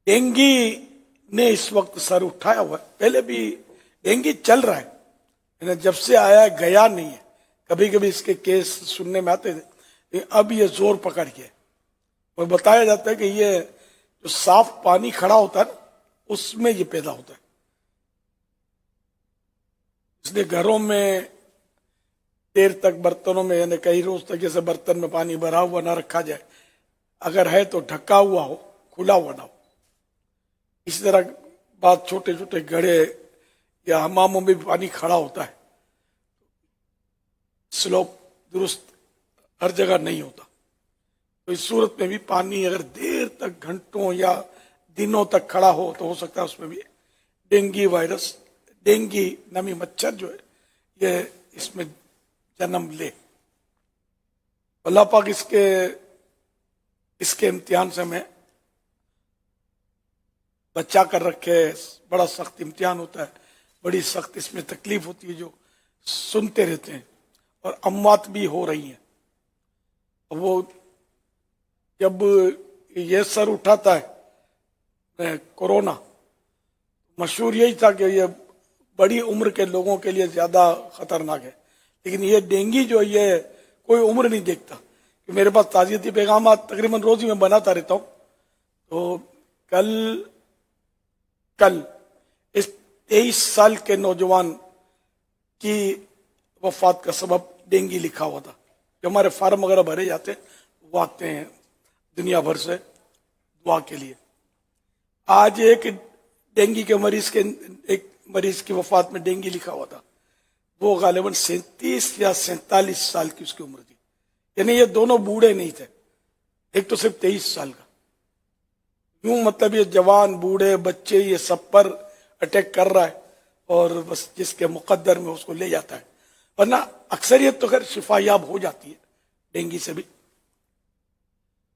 Dengue نے اس وقت سر اٹھایا ہوا ہے. پہلے بھی ڈینگی چل رہا ہے، یعنی جب سے آیا گیا نہیں ہے. کبھی کبھی اس کے کیس سننے میں آتے تھے، اب یہ زور پکڑ کے اور بتایا جاتا ہے کہ یہ جو صاف پانی کھڑا ہوتا ہے نا اس میں یہ پیدا ہوتا ہے. اس لیے گھروں میں دیر تک برتنوں میں، یعنی کئی روز تک جیسے برتن میں پانی بھرا ہوا نہ رکھا جائے، اگر ہے تو ڈھکا ہوا ہو، کھلا ہوا نہ ہو. اسی طرح بعض چھوٹے چھوٹے گھڑے یا حماموں میں بھی پانی کھڑا ہوتا ہے، سلوپ درست ہر جگہ نہیں ہوتا. تو اس صورت میں بھی پانی اگر دیر تک گھنٹوں یا دنوں تک کھڑا ہو تو ہو سکتا ہے اس میں بھی ڈینگی وائرس، ڈینگی نمی مچھر جو ہے یہ اس میں جنم لے. اللہ پاک اس کے امتحان سے ہمیں بچا کر رکھے. بڑا سخت امتحان ہوتا ہے، بڑی سخت اس میں تکلیف ہوتی ہے جو سنتے رہتے ہیں، اور اموات بھی ہو رہی ہیں. وہ جب یہ سر اٹھاتا ہے کورونا، مشہور یہی تھا کہ یہ بڑی عمر کے لوگوں کے لیے زیادہ خطرناک ہے، لیکن یہ ڈینگی جو یہ کوئی عمر نہیں دیکھتا. کہ میرے پاس تعزیتی پیغامات تقریباً روز ہی میں بناتا رہتا ہوں. تو کل اس 23 سال کے نوجوان کی وفات کا سبب ڈینگی لکھا ہوا تھا. جو ہمارے فارم وغیرہ بھرے جاتے ہیں وہ آتے ہیں دنیا بھر سے دعا کے لیے. آج ایک ڈینگی کے ایک مریض کی وفات میں ڈینگی لکھا ہوا تھا. وہ غالباً 37 یا 47 سال کی اس کی عمر تھی. یعنی یہ دونوں بوڑھے نہیں تھے، ایک تو صرف 23 سال کا. یوں مطلب یہ جوان بوڑھے بچے یہ سب پر اٹیک کر رہا ہے، اور بس جس کے مقدر میں اس کو لے جاتا ہے. ورنہ اکثریت تو خیر شفا یاب ہو جاتی ہے ڈینگی سے بھی.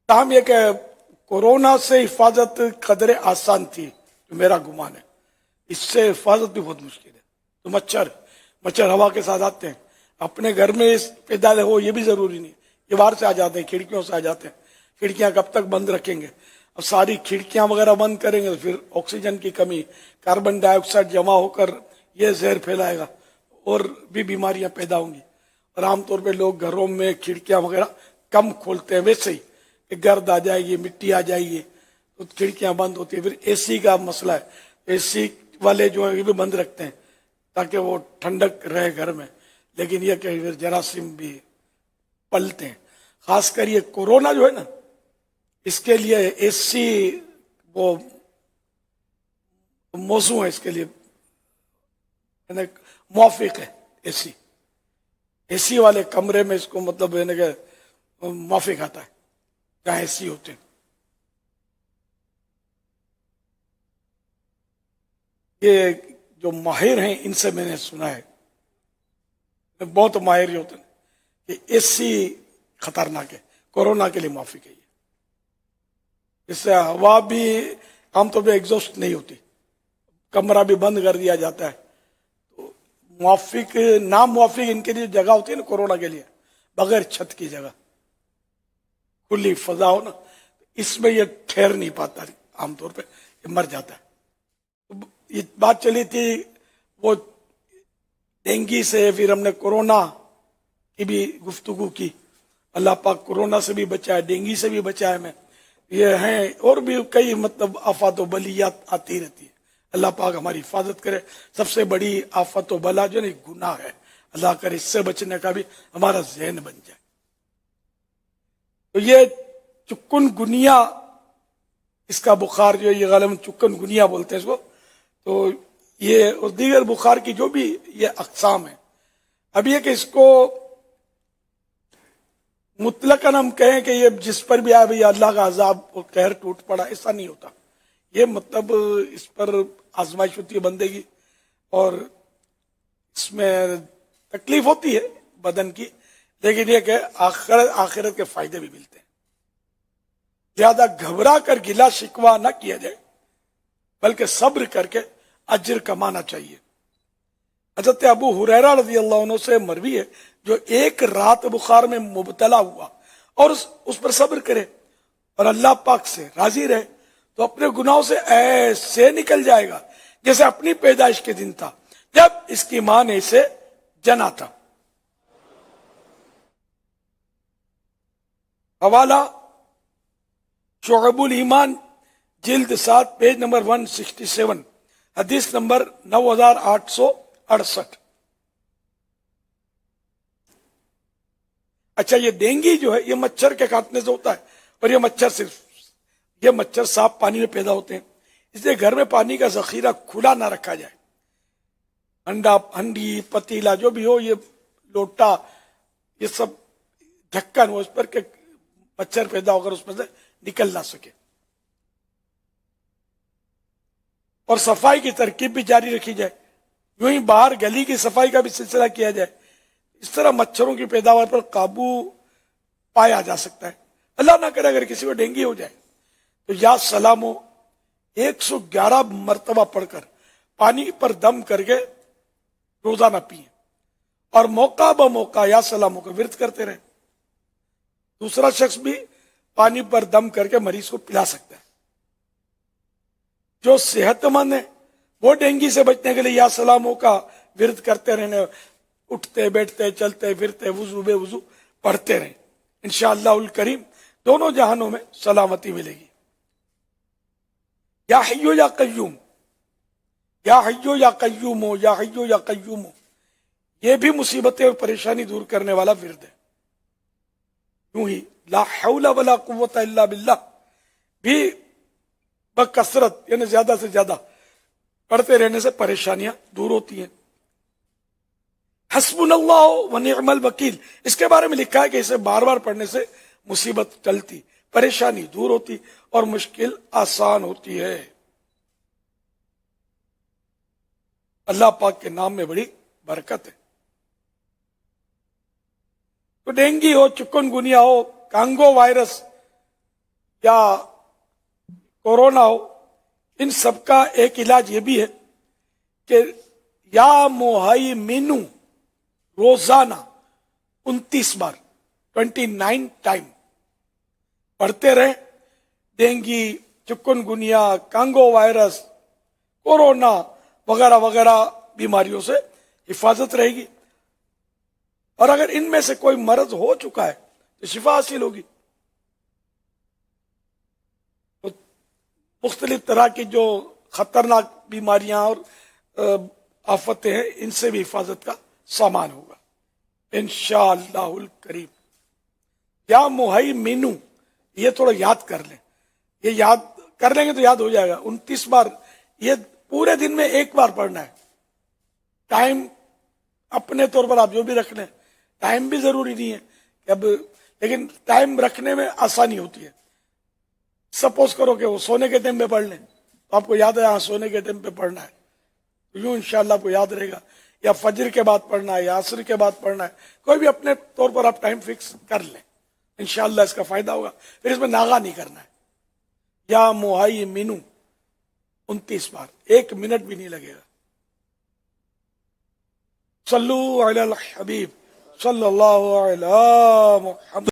تاہم یہ کہ کورونا سے حفاظت قدرے آسان تھی، جو میرا گمان ہے. اس سے حفاظت بھی بہت مشکل ہے. تو مچھر ہوا کے ساتھ آتے ہیں. اپنے گھر میں پیدا ہو یہ بھی ضروری نہیں، یہ باہر سے آ جاتے ہیں، کھڑکیوں سے آ جاتے ہیں. کھڑکیاں کب تک بند رکھیں گے؟ اب ساری کھڑکیاں وغیرہ بند کریں گے تو پھر آکسیجن کی کمی، کاربن ڈائی آکسائڈ جمع ہو کر یہ زہر پھیلائے گا اور بھی بیماریاں پیدا ہوں گی. اور عام طور پہ لوگ گھروں میں کھڑکیاں وغیرہ کم کھولتے ہیں، ویسے ہی کہ گرد آ جائے گی، مٹی آ جائے گی تو کھڑکیاں بند ہوتی ہیں. پھر اے سی کا مسئلہ ہے، اے سی والے جو ہے یہ بھی بند رکھتے ہیں تاکہ وہ ٹھنڈک رہے گھر میں. لیکن یہ کہ پھر جراثیم بھی پلتے ہیں. خاص کر یہ کورونا جو ہے نا، اس کے لیے اے سی وہ موضوع ہے، اس کے لیے موافق ہے. اے سی والے کمرے میں اس کو مطلب کہ موافق آتا ہے جہاں اے سی ہوتے ہیں. یہ جو ماہر ہیں ان سے میں نے سنا ہے، بہت ماہر یہ ہوتے ہیں کہ اے سی خطرناک ہے، کورونا کے لیے موافق ہے. اس سے ہوا بھی عام طور پہ ایگزاسٹ نہیں ہوتی، کمرہ بھی بند کر دیا جاتا ہے. تو موافق ناموافق ان کے لیے جگہ ہوتی ہے نا کورونا کے لیے، بغیر چھت کی جگہ کھلی فضا ہو نا، اس میں یہ ٹھہر نہیں پاتا، عام طور پہ یہ مر جاتا ہے. یہ بات چلی تھی وہ ڈینگی سے، پھر ہم نے کورونا کی بھی گفتگو کی. اللہ پاک کورونا سے بھی بچائے، ڈینگی سے بھی بچائے. میں یہ ہیں اور بھی کئی مطلب آفات و بلیات آتی رہتی ہے. اللہ پاک ہماری حفاظت کرے. سب سے بڑی آفت و بلا جو ہے گناہ ہے. اللہ کرے اس سے بچنے کا بھی ہمارا ذہن بن جائے. تو یہ چکن گنیا، اس کا بخار جو ہے یہ غالباً چکن گنیا بولتے ہیں اس کو. تو یہ اور دیگر بخار کی جو بھی یہ اقسام ہیں، اب یہ کہ اس کو مطلقاً ہم کہیں کہ یہ جس پر بھی آئے اللہ کا عذاب اور قہر ٹوٹ پڑا، ایسا نہیں ہوتا. یہ مطلب اس پر آزمائش ہوتی ہے بندے کی، اور اس میں تکلیف ہوتی ہے بدن کی، لیکن یہ کہ آخرت کے فائدے بھی ملتے ہیں. زیادہ گھبرا کر گلا شکوا نہ کیا جائے، بلکہ صبر کر کے اجر کمانا چاہیے. حضرت ابو ہریرہ رضی اللہ عنہ سے مروی ہے، جو ایک رات بخار میں مبتلا ہوا اور اس پر صبر کرے اور اللہ پاک سے راضی رہے، تو اپنے گناہوں سے ایسے نکل جائے گا جیسے اپنی پیدائش کے دن تھا جب اس کی ماں نے اسے جنا تھا. حوالہ شعب الایمان جلد 7 پیج نمبر 167 حدیث نمبر 9868. اچھا یہ ڈینگی جو ہے یہ مچھر کے کاٹنے سے ہوتا ہے، اور یہ مچھر صاف پانی میں پیدا ہوتے ہیں، اس لیے گھر میں پانی کا ذخیرہ کھلا نہ رکھا جائے. ہنڈی پتیلا جو بھی ہو، یہ لوٹا، یہ سب ڈھکن ہو اس پر کہ مچھر پیدا ہو کر اس میں سے نکل نہ سکے. اور صفائی کی ترکیب بھی جاری رکھی جائے، یوں ہی باہر گلی کی صفائی کا بھی سلسلہ کیا جائے. اس طرح مچھروں کی پیداوار پر قابو پایا جا سکتا ہے. اللہ نہ کرے اگر کسی کو ڈینگی ہو جائے تو یا سلامو 111 مرتبہ پڑھ کر پانی پر دم کر کے روزانہ پئیں، اور موقع بموقع یا سلاموں کا ورد کرتے رہیں. دوسرا شخص بھی پانی پر دم کر کے مریض کو پلا سکتا ہے. جو صحت مند ہے وہ ڈینگی سے بچنے کے لیے یا سلاموں کا ورد کرتے رہنے، اٹھتے بیٹھتے چلتے پھرتے وضو بے وضو پڑھتے رہیں. انشاءاللہ الکریم دونوں جہانوں میں سلامتی ملے گی. یا حیو یا قیوم، یا حیو یا قیوم، یا حیو یا قیوم، یہ بھی مصیبتیں اور پریشانی دور کرنے والا ورد ہے. یوں ہی لا حول ولا قوت الا باللہ بھی بکثرت یعنی زیادہ سے زیادہ پڑھتے رہنے سے پریشانیاں دور ہوتی ہیں. حسبنا اللہ و نعم الوکیل، اس کے بارے میں لکھا ہے کہ اسے بار بار پڑھنے سے مصیبت ٹلتی، پریشانی دور ہوتی اور مشکل آسان ہوتی ہے. اللہ پاک کے نام میں بڑی برکت ہے. تو ڈینگی ہو، چکن گنیا ہو، کانگو وائرس یا کورونا ہو، ان سب کا ایک علاج یہ بھی ہے کہ یا مہیمنو روزانہ 29 بار 29 ٹائم پڑھتے رہیں. Dengue, chikungunya, Congo virus, corona وغیرہ وغیرہ بیماریوں سے حفاظت رہے گی. اور اگر ان میں سے کوئی مرض ہو چکا ہے تو شفا حاصل ہوگی. مختلف طرح کی جو خطرناک بیماریاں اور آفتیں ہیں ان سے بھی حفاظت کا سامان ہوگا انشاءاللہ الکریم. یا مہیمنو، یہ تھوڑا یاد کر لیں، یہ یاد کر لیں گے تو یاد ہو جائے گا. 29 بار، یہ پورے دن میں ایک بار پڑھنا ہے. ٹائم اپنے طور پر آپ جو بھی رکھ لیں، ٹائم بھی ضروری نہیں ہے کہ اب، لیکن ٹائم رکھنے میں آسانی ہوتی ہے. سپوز کرو کہ وہ سونے کے ٹائم پہ پڑھ لیں تو آپ کو یاد ہے ہاں سونے کے ٹائم پہ پڑھنا ہے، یوں انشاءاللہ آپ کو یاد رہے گا. یا فجر کے بعد پڑھنا ہے یا عصر کے بعد پڑھنا ہے، کوئی بھی اپنے طور پر آپ ٹائم فکس کر لیں، انشاءاللہ اس کا فائدہ ہوگا. پھر اس میں ناغا نہیں کرنا ہے. یا مہیمنو 29 بار، 1 منٹ بھی نہیں لگے گا. صلو علی الحبیب صلی اللہ علی محمد.